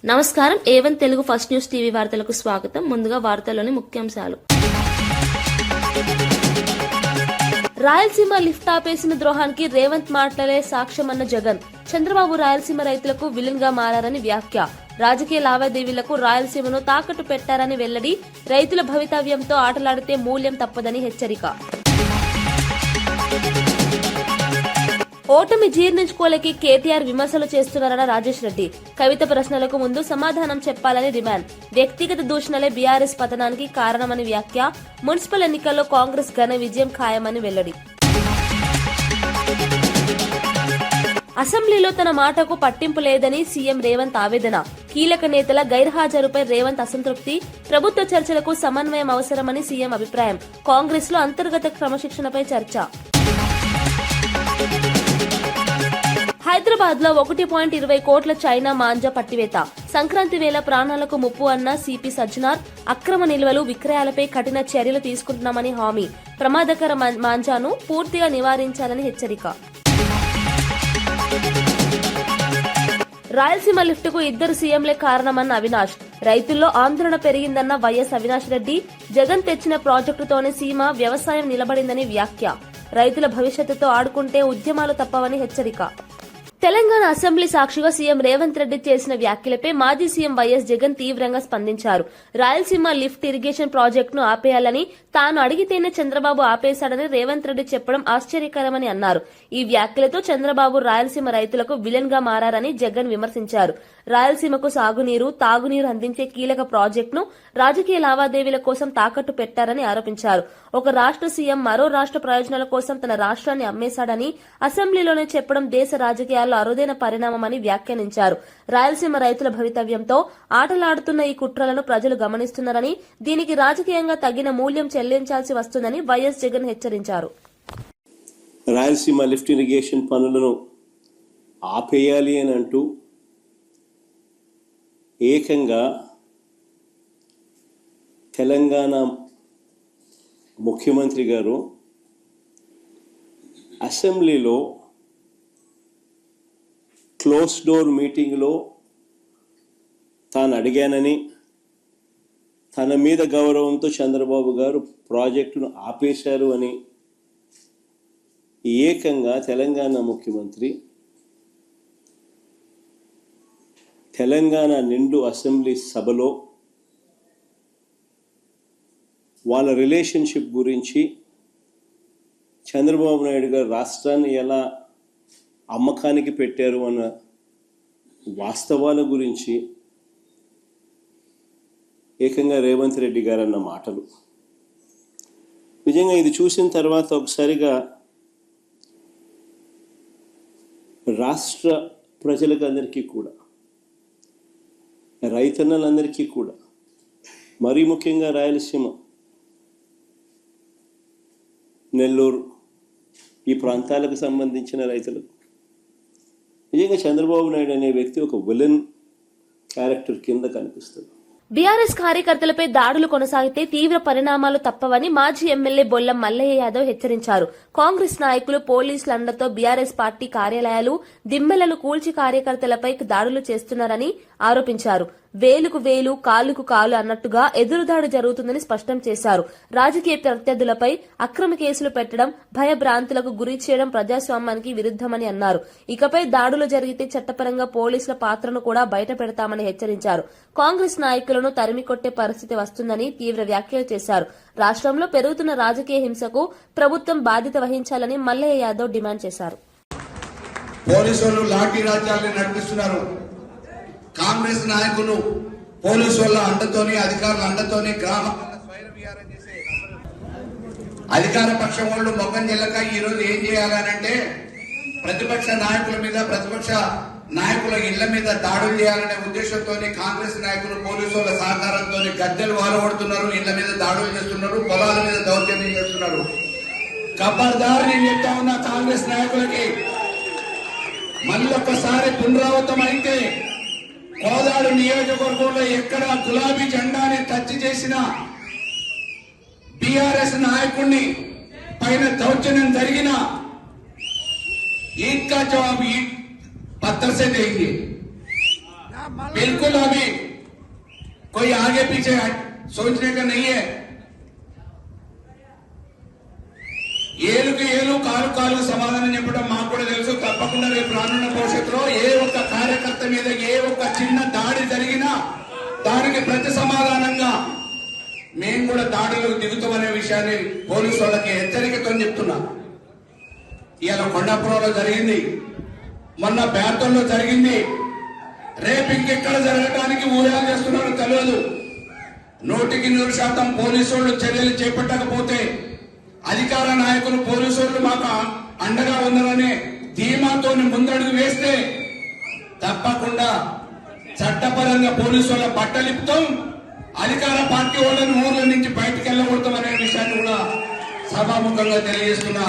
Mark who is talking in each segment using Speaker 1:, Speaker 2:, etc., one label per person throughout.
Speaker 1: నమస్కారం. A1 Telugu first news TV వార్తలకు స్వాగతం. ముందుగా వార్తల్లోని ముఖ్యాంశాలు. రాయలసీమ లిఫ్ట్ ఆపేసిన ద్రోహానికి రేవంత్ మాటలే సాక్ష్యమన్న జగన్. చంద్రబాబు రాయలసీమ రైతులకు విలన్ గా మారారని వ్యాఖ్య. రాజకీయ లావాదేవీలకు రాయలసీమను తాకట్టు పెట్టారని వెల్లడి. రైతుల భవితవ్యంతో ఆటలాడితే మూల్యం తప్పదని హెచ్చరిక. ఓటమి జీర్ణించుకోలేకి కేటీఆర్ విమర్శలు చేస్తున్నారన్న రాజేష్ రెడ్డి. కవిత ప్రశ్నలకు ముందు సమాధానం చెప్పాలని డిమాండ్. వ్యక్తిగత దూషణలే బీఆర్ఎస్ పతనానికి కారణమని వ్యాఖ్య. మున్సిపల్ ఎన్నికల్లో కాంగ్రెస్ ఘన విజయం ఖాయమని వెల్లడి. అసెంబ్లీలో తన మాటకు పట్టింపు లేదని సీఎం రేవంత్ ఆవేదన. కీలక నేతల గైర్హాజరుపై రేవంత్ అసంతృప్తి. ప్రభుత్వ చర్చలకు సమన్వయం అవసరమని సీఎం అభిప్రాయం. కాంగ్రెస్ లో అంతర్గత క్రమశిక్షణపై చర్చ. హైదరాబాద్ లో 1.20 కోట్ల చైనా మాంజా పట్టివేత. సంక్రాంతి వేళ ప్రాణాలకు ముప్పు అన్న సిపి సజ్జనార్. అక్రమ నిల్వలు విక్రయాలపై కఠిన చర్యలు తీసుకుంటున్నామని హామీ. ప్రమాదకర మాంజాను పూర్తిగా నివారించాలని హెచ్చరిక. రాయలసీమ లిఫ్ట్ కు ఇద్దరు సీఎంలే కారణమన్న అవినాష్. రైతుల్లో ఆందోళన పెరిగిందన్న వైఎస్ అవినాష్ రెడ్డి. జగన్ తెచ్చిన ప్రాజెక్టుతోనే సీమ వ్యవసాయం నిలబడిందని వ్యాఖ్య. రైతుల భవిష్యత్తుతో ఆడుకుంటే ఉద్యమాలు తప్పవని హెచ్చరిక. తెలంగాణ అసెంబ్లీ సాక్షిగా సీఎం రేవంత్ రెడ్డి చేసిన వ్యాఖ్యలపై మాజీ సీఎం వైఎస్ జగన్ తీవ్రంగా స్పందించారు. రాయలసీమ లిఫ్ట్ ఇరిగేషన్ ప్రాజెక్టును ఆపేయాలని తాను అడిగితేనే చంద్రబాబు ఆపేశాడని రేవంత్ రెడ్డి చెప్పడం ఆశ్చర్యకరమని అన్నారు. ఈ వ్యాఖ్యలతో చంద్రబాబు రాయలసీమ రైతులకు విలన్ గా మారారని జగన్ విమర్శించారు. రాయలసీమకు సాగునీరు, తాగునీరు అందించే కీలక ప్రాజెక్టును రాజకీయ లావాదేవీల కోసం తాకట్టు పెట్టారని ఆరోపించారు. ఒక రాష్ట్ర సీఎం మరో రాష్ట్ర ప్రయోజనాల కోసం తన రాష్ట్రాన్ని అమ్మేశాడని అసెంబ్లీలోనే చెప్పడం దేశ రాజకీయాల్లో అరుదైన పరిణామమని వ్యాఖ్యానించారు. రాయలసీమ రైతుల భవితవ్యంతో ఆటలాడుతున్న ఈ కుట్రలను ప్రజలు గమనిస్తున్నారని, దీనికి రాజకీయంగా తగిన మూల్యం చెల్లించాల్సి వస్తుందని వైఎస్ జగన్ హెచ్చరించారు.
Speaker 2: రాయలసీమ లిఫ్ట్ ఇరిగేషన్ పనులను ఆపేయాలి అని అంటూ ఏకంగా తెలంగాణ ముఖ్యమంత్రి గారు అసెంబ్లీలో క్లోజ్ డోర్ మీటింగ్లో తాను అడిగానని, తన మీద గౌరవంతో చంద్రబాబు గారు ప్రాజెక్టును ఆపేశారు అని ఏకంగా తెలంగాణ ముఖ్యమంత్రి తెలంగాణ నిండు అసెంబ్లీ సభలో వాళ్ళ రిలేషన్షిప్ గురించి, చంద్రబాబు నాయుడు గారు రాష్ట్రాన్ని ఎలా అమ్మకానికి పెట్టారు అన్న వాస్తవాల గురించి ఏకంగా రేవంత్ రెడ్డి గారు అన్న మాటలు నిజంగా ఇది చూసిన తర్వాత ఒకసారిగా రాష్ట్ర ప్రజలకు అందరికీ కూడా, రైతన్నలందరికీ కూడా, మరీ ముఖ్యంగా రాయలసీమ, నెల్లూరు ఈ ప్రాంతాలకు సంబంధించిన రైతులకు నిజంగా చంద్రబాబు నాయుడు అనే వ్యక్తి ఒక విలన్ క్యారెక్టర్ కింద కనిపిస్తుంది.
Speaker 1: బీఆర్ఎస్ కార్యకర్తలపై దాడులు కొనసాగితే తీవ్ర పరిణామాలు తప్పవని మాజీ ఎమ్మెల్యే బొల్లం మల్లయ్య యాదవ్ హెచ్చరించారు. కాంగ్రెస్ నాయకులు పోలీసుల అండతో బీఆర్ఎస్ పార్టీ కార్యాలయాలు, దిమ్మెలను కూల్చి కార్యకర్తలపై దాడులు చేస్తున్నారని ఆరోపించారు. వేలుకు వేలు, కాలుకు కాలు అన్నట్టుగా ఎదురుదాడి జరుగుతుందని స్పష్టం చేశారు. రాజకీయ ప్రత్యర్థులపై అక్రమ కేసులు పెట్టడం, భయభ్రాంతులకు గురి చేయడం ప్రజాస్వామ్యానికి విరుద్దమని అన్నారు. ఇకపై దాడులు జరిగితే చట్టపరంగా పోలీసుల పాత్రను కూడా బయట పెడతామని హెచ్చరించారు. కాంగ్రెస్ నాయకులను తరిమికొట్టే పరిస్థితి వస్తుందని తీవ్ర వ్యాఖ్యలు చేశారు. రాష్ట్రంలో పెరుగుతున్న రాజకీయ హింసకు ప్రభుత్వం బాధ్యత వహించాలని మల్లయ్య యాదవ్ డిమాండ్ చేశారు.
Speaker 3: పోలీసులు లాఠీ రాజ్యాన్ని నడిపిస్తున్నారు. కాంగ్రెస్ నాయకులు పోలీసు వాళ్ళ అండతోని, అధికారుల అండతోని గ్రామాలలో స్వైర విహారం చేసే అధికార పక్షం వాళ్ళు మొక్కం చెల్లక ఈరోజు ఏం చేయాలనంటే ప్రతిపక్ష నాయకుల మీద, ప్రతిపక్ష నాయకుల ఇళ్ల మీద దాడులు చేయాలనే ఉద్దేశంతో కాంగ్రెస్ నాయకులు పోలీసు వాళ్ళ సహకారంతో గద్దెలు వాలగొడుతున్నారు, ఇళ్ల మీద దాడులు చేస్తున్నారు, పొలాల మీద దౌర్జన్యం చేస్తున్నారు. ఖబర్దార్ నేను చెప్తా ఉన్న కాంగ్రెస్ నాయకులకి, మళ్ళొక్కసారి పునరావృతం అయితే కోదాడు నియోజకవర్గంలో ఎక్కడ గులాబీ జెండాని టచ్ చేసిన బీఆర్ఎస్ నాయకుడిని పైన దౌర్జన్యం జరిగిన ఈద్ కా జవాబు पत्थर से देंगे। बिल्कुल अभी कोई आगे पीछे सोचने का नहीं है। ఏలుకి ఏలు కాలు కాలు సమాధానం చెప్పడం మాకు కూడా తెలుసు. తప్పకుండా రేపు రానున్న భవిష్యత్తులో ఏ ఒక్క కార్యకర్త మీద ఏ ఒక్క చిన్న దాడి జరిగినా దానికి ప్రతి సమాధానంగా మేము కూడా దాడులకు దిగుతామనే విషయాన్ని పోలీసు వాళ్ళకి హెచ్చరికతో చెప్తున్నా. ఇవాళ కొండాపురంలో జరిగింది, మొన్న బేర్తల్లో జరిగింది, రేపు ఇంకెక్కడ జరగడానికి ఊహలు చేస్తున్నారో తెలియదు. 100% పోలీసు వాళ్ళు చర్యలు చేపట్టకపోతే అధికార నాయకులు పోలీసు వాళ్ళు మాకు అండగా ఉన్నారనే ధీమాతో ముందడుగు వేస్తే తప్పకుండా చట్టపరంగా పోలీసు వాళ్ళ బట్టలిపుతాం, అధికార పార్టీ వాళ్ళని ఊర్ల నుంచి బయటకు వెళ్ళకూడతాం అనే విషయాన్ని కూడా సభాముఖంగా తెలియజేస్తున్నా.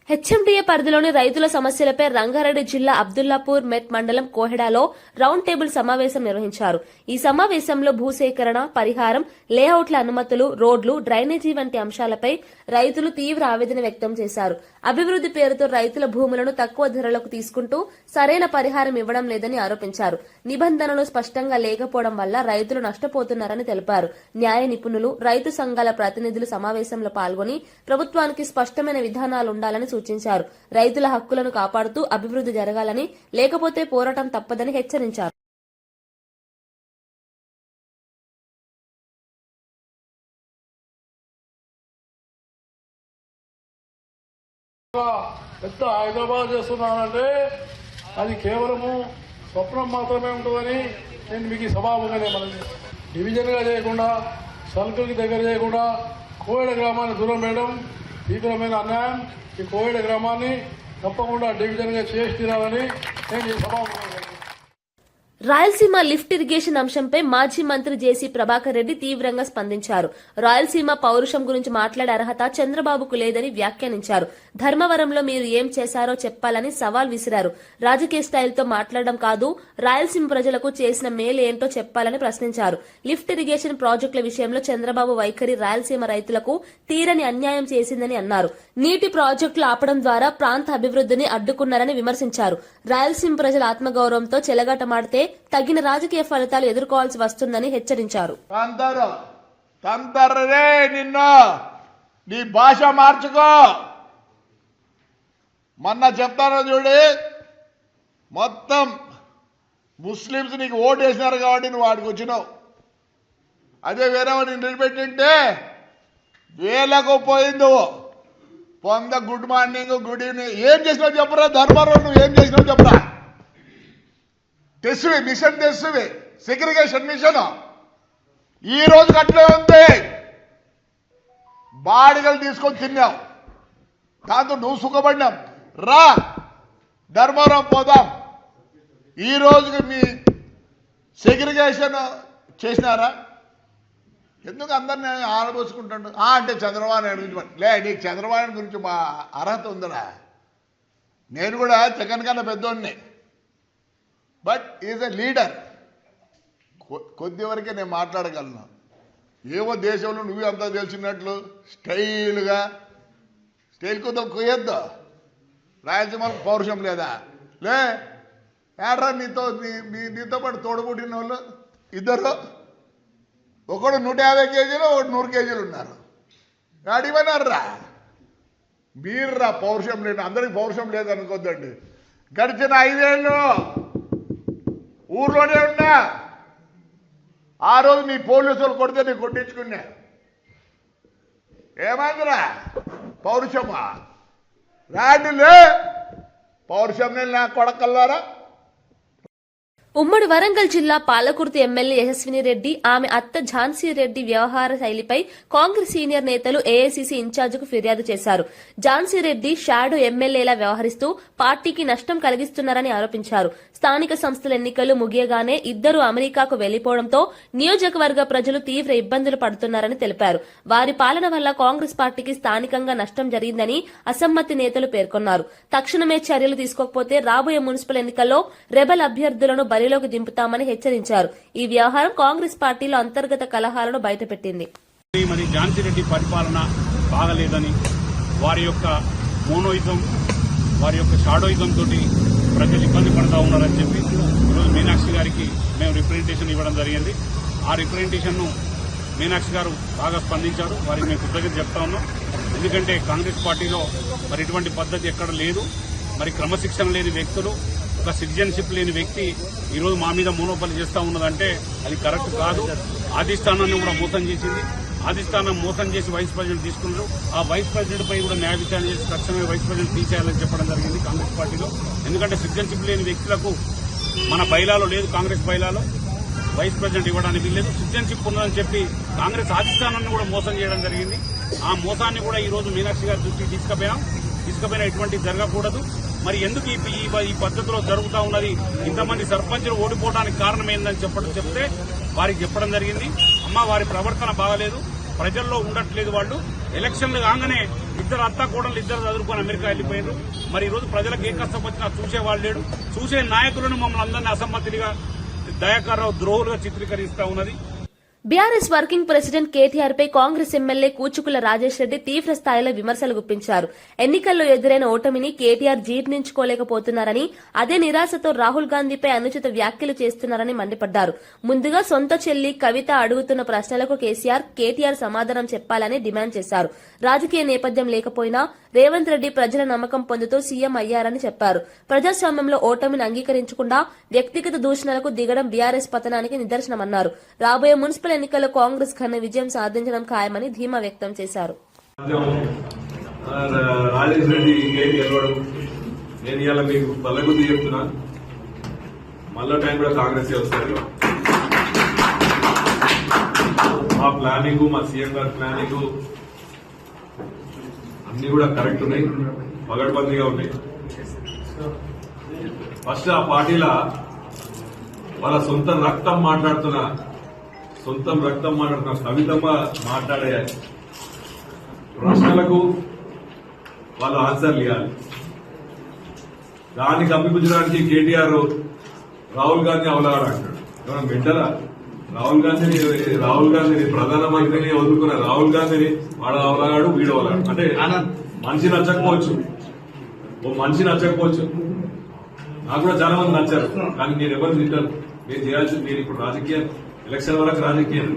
Speaker 1: హెచ్ఎండిఏ పరిధిలోని రైతుల సమస్యలపై రంగారెడ్డి జిల్లా అబ్దుల్లాపూర్ మెట్ మండలం కోహెడాలో రౌండ్ టేబుల్ సమావేశం నిర్వహించారు. ఈ సమావేశంలో భూసేకరణ, పరిహారం, లేఅవుట్ల అనుమతులు, రోడ్లు, డ్రైనేజీ వంటి అంశాలపై రైతులు తీవ్ర ఆవేదన వ్యక్తం చేశారు. అభివృద్ది పేరుతో రైతుల భూములను తక్కువ ధరలకు తీసుకుంటూ సరైన పరిహారం ఇవ్వడం లేదని ఆరోపించారు. నిబంధనలు స్పష్టంగా లేకపోవడం వల్ల రైతులు నష్టపోతున్నారని తెలిపారు. న్యాయ నిపుణులు, రైతు సంఘాల ప్రతినిధులు సమావేశంలో పాల్గొని ప్రభుత్వానికి స్పష్టమైన విధానాలు ఉండాలని సూచించారు. రైతుల హక్కులను కాపాడుతూ అభివృద్ది జరగాలని, లేకపోతే పోరాటం తప్పదని హెచ్చరించారు.
Speaker 4: పెద్ద హైదరాబాద్ చేస్తున్నానంటే అది కేవలము స్వప్నం మాత్రమే ఉంటుందని నేను మీకు ఈ సభాముఖంగా మనం డివిజన్గా చేయకుండా, సర్కిల్కి దగ్గర చేయకుండా కోయడ గ్రామాన్ని దూరం వేయడం తీవ్రమైన అన్యాయం. ఈ కోయడ గ్రామాన్ని తప్పకుండా డివిజన్గా చేసి తీరాలని నేను ఈ సభాముఖంగా
Speaker 1: రాయలసీమ లిఫ్ట్ ఇరిగేషన్ అంశంపై మాజీ మంత్రి జేసీ ప్రభాకర్ రెడ్డి తీవ్రంగా స్పందించారు. రాయలసీమ పౌరుషం గురించి మాట్లాడే అర్హత చంద్రబాబుకు లేదని వ్యాఖ్యానించారు. ధర్మవరంలో మీరు ఏం చేశారో చెప్పాలని సవాల్ విసిరారు. రాజకీయ స్టైల్తో మాట్లాడడం కాదు, రాయలసీమ ప్రజలకు చేసిన మేలు ఏంటో చెప్పాలని ప్రశ్నించారు. లిఫ్ట్ ఇరిగేషన్ ప్రాజెక్టుల విషయంలో చంద్రబాబు వైఖరి రాయలసీమ రైతులకు తీరని అన్యాయం చేసిందని అన్నారు. నీటి ప్రాజెక్టులు ఆపడం ద్వారా ప్రాంత అభివృద్ధిని అడ్డుకున్నారని విమర్శించారు. రాయలసీమ ప్రజల ఆత్మగౌరవంతో చెలగాటమాడితే తగిన రాజకీయ ఫలితాలు ఎదుర్కోవాల్సి వస్తుందని హెచ్చరించారు.
Speaker 5: నిన్ను నీ భాష మార్చుకో. మొన్న చెప్తాను చూడు, మొత్తం ముస్లింస్ నీకు ఓటు వేసినారు కాబట్టి నువ్వు వాడికి వచ్చినావు. అదే వేరే వాడిని నిలబెట్టింటే వేలకు పోయింది. పొంద గుడ్ మార్నింగ్, గుడ్ ఈవినింగ్ ఏం చేసినావు చెప్పరా? ధర్మవరం నువ్వు ఏం చేసినావు చెప్పరా? తెస్సువి మిషన్, తెస్సువి సెగ్రిగేషన్ మిషన్ ఈ రోజు అట్లే ఉంది. బాడిగలు తీసుకొని తిన్నావు, దాంతో నువ్వు సుఖపడినావు. రా ధర్మవరం పోదాం. ఈ రోజుకి మీ సెగ్రిగేషన్ చేసినారా? ఎందుకు అందరిని ఆడబోసుకుంటాడు? అంటే చంద్రబాబు నాయుడు గురించి లే, నీకు చంద్రబాబు నాయుడు గురించి మా అర్హత ఉందరా? నేను కూడా జగన్ కన్నా పెద్దోడిని, బట్ ఈజ్ ఎ లీడర్. కొద్ది వరకే నేను మాట్లాడగలను. ఏమో దేశంలో నువ్వు అంతా తెలిసినట్లు స్టైల్గా స్టైల్ కొద్దిగా కొయ్యొద్దు. రాయలసీమకు పౌరుషం లేదా? లే ఏడ్రా నీతో పాటు తోడుపుట్టిన వాళ్ళు ఇద్దరు, ఒకడు 150 కేజీలు, ఒకడు 100 కేజీలు ఉన్నారు. అడిగిపోయినారా మీర్రా? పౌరుషం లేదు, అందరికి పౌరుషం లేదనుకోద్దండి. గడిచిన 5 ఏళ్ళు ఊర్లోనే ఉన్నా. ఆ రోజు నీ పోలీసులు కొడితే నీ కొట్టించుకున్నా. ఏమైందిరా? పౌరుషమా? రాండిలే పౌరుషం నా కొడకల్లారా.
Speaker 1: ఉమ్మడి వరంగల్ జిల్లా పాలకుర్తి ఎమ్మెల్యే యశస్విని రెడ్డి, ఆమె అత్త ఝాన్సీ రెడ్డి వ్యవహార శైలిపై కాంగ్రెస్ సీనియర్ నేతలు ఏఐసీసీ ఇన్ఛార్జికు ఫిర్యాదు చేశారు. ఝాన్సీ రెడ్డి షాడో ఎమ్మెల్యేలా వ్యవహరిస్తూ పార్టీకి నష్టం కలిగిస్తున్నారని ఆరోపించారు. స్థానిక సంస్థల ఎన్నికలు ముగియగానే ఇద్దరు అమెరికాకు వెళ్లిపోవడంతో నియోజకవర్గ ప్రజలు తీవ్ర ఇబ్బందులు పడుతున్నారని తెలిపారు. వారి పాలన వల్ల కాంగ్రెస్ పార్టీకి స్థానికంగా నష్టం జరిగిందని అసమ్మతి నేతలు పేర్కొన్నారు. తక్షణమే చర్యలు తీసుకోకపోతే రాబోయే మున్సిపల్ ఎన్నికల్లో రెబల్ అభ్యర్థులను బరిలోకి దింపుతామని హెచ్చరించారు. ఈ వ్యవహారం కాంగ్రెస్ పార్టీలో అంతర్గత కలహాలను బయటపెట్టింది.
Speaker 6: మరి ఝాన్సీ రెడ్డి పరిపాలన బాగలేదని, వారి యొక్క మోనోయిజం, వారి యొక్క షాడోయిజం తోటి ప్రజలు ఇబ్బంది పడతా ఉన్నారని చెప్పి ఈరోజు మీనాక్షి గారికి మేము రిప్రజెంటేషన్ ఇవ్వడం జరిగింది. ఆ రిప్రజెంటేషన్ను మీనాక్షి గారు బాగా స్పందించారు. వారికి మేము కృతజ్ఞత చెప్తా ఉన్నాం. ఎందుకంటే కాంగ్రెస్ పార్టీలో మరి ఇటువంటి పద్ధతి ఎక్కడ లేదు. మరి క్రమశిక్షణ లేని వ్యక్తులు, ఒక సిటిజన్షిప్ లేని వ్యక్తి ఈరోజు మా మీద మోనోపలి చేస్తూ ఉన్నదంటే అది కరెక్ట్ కాదు. అధిష్టానాన్ని కూడా మోసం చేసింది. అధిష్టానం మోసం చేసి వైస్ ప్రెసిడెంట్ తీసుకున్నారు. ఆ వైస్ ప్రెసిడెంట్ పై కూడా న్యాయ విచారణ చేసి తక్షణమే వైస్ ప్రెసిడెంట్ తీసేయాలని చెప్పడం జరిగింది కాంగ్రెస్ పార్టీలో. ఎందుకంటే సిటిజన్షిప్ లేని వ్యక్తులకు మన బైలాలో లేదు, కాంగ్రెస్ బైలాలో వైస్ ప్రెసిడెంట్ ఇవ్వడానికి వీల్లేదు. సిటిజన్షిప్ ఉన్నదని చెప్పి కాంగ్రెస్ అధిష్టానాన్ని కూడా మోసం చేయడం జరిగింది. ఆ మోసాన్ని కూడా ఈ రోజు మీనాక్షి గారి దృష్టికి తీసుకుపోయినా ఎటువంటి జరగకూడదు. మరి ఎందుకు ఈ పద్ధతిలో జరుగుతూ ఉన్నది, ఇంతమంది సర్పంచులు ఓడిపోవడానికి కారణం ఏందని చెప్తే వారికి చెప్పడం జరిగింది. అమ్మ, వారి ప్రవర్తన బాగలేదు, ప్రజల్లో ఉండట్లేదు. వాళ్ళు ఎలక్షన్లు కాగానే ఇద్దరు అత్తాకోడలు ఇద్దరు చదువుకొని అమెరికా వెళ్లిపోయారు. మరి ఈ రోజు ప్రజలకు ఏ కష్టం వచ్చినా చూసేవాళ్ళు లేడు. చూసే నాయకులను మమ్మల్ని అందరినీ అసమ్మతిగా, దయాకర్రావు ద్రోహులుగా చిత్రీకరిస్తా ఉన్నది.
Speaker 1: బీఆర్ఎస్ వర్కింగ్ ప్రెసిడెంట్ కేటీఆర్ పై కాంగ్రెస్ ఎమ్మెల్యే కూచుకుల రాజేష్ రెడ్డి తీవ్ర స్థాయిలో విమర్శలు గుప్పించారు. ఎన్నికల్లో ఎదురైన ఓటమిని కేటీఆర్ జీర్ణించుకోలేకపోతున్నారని, అదే నిరాశతో రాహుల్ గాంధీపై అనుచిత వ్యాఖ్యలు చేస్తున్నారని మండిపడ్డారు. ముందుగా సొంత చెల్లి కవిత అడుగుతున్న ప్రశ్నలకు కేటీఆర్ సమాధానం చెప్పాలని డిమాండ్ చేశారు. రాజకీయ నేపథ్యం లేకపోయినా రేవంత్ రెడ్డి ప్రజల నమ్మకం పొందుతూ సీఎం అయ్యారని చెప్పారు. ప్రజాస్వామ్యంలో ఓటమిని అంగీకరించకుండా వ్యక్తిగత దూషణలకు దిగడం బీఆర్ఎస్ పతనానికి నిదర్శనమన్నారు. రాబోయే మున్సిపల్ ఎన్నికల్లో కాంగ్రెస్ ఘన విజయం సాధించడం ఖాయమని ధీమా వ్యక్తం చేశారు.
Speaker 7: రాజేష్ రెడ్డి గెలవడం నేను ఇవాళ మీకు పల్లగుద్ది చెప్తున్నా, మళ్ళా టైం కూడా కాంగ్రెస్ వస్తుంది. మా ప్లానింగ్, మా సీఎం గారి ప్లానింగ్ అన్ని కూడా కరెక్ట్ ఉన్నాయి, పగడ్బందీగా ఉన్నాయి. ఫస్ట్ ఆ పార్టీలో వాళ్ళ సొంత రక్తం మాట్లాడుతున్న కవితమ్మ మాట్లాడే ప్రశ్నలకు వాళ్ళు ఆన్సర్లు ఇవ్వాలి. దాన్ని కప్పిపుచ్చడానికి కేటీఆర్ రాహుల్ గాంధీ అవలాడు అంటాడు. ఏమైనా మెంటరా? రాహుల్ గాంధీని ప్రధానమంత్రిని వదులుకున్న రాహుల్ గాంధీని వాడు అవలాగాడు, వీడు అవలాడు. అంటే మనిషి నచ్చకపోవచ్చు, నాకు కూడా చాలా మంది నచ్చారు, కానీ నేను ఎవరు తింటాను. నేను ఇప్పుడు రాజకీయం, ఎలక్షన్ వరకు రాజకీయం,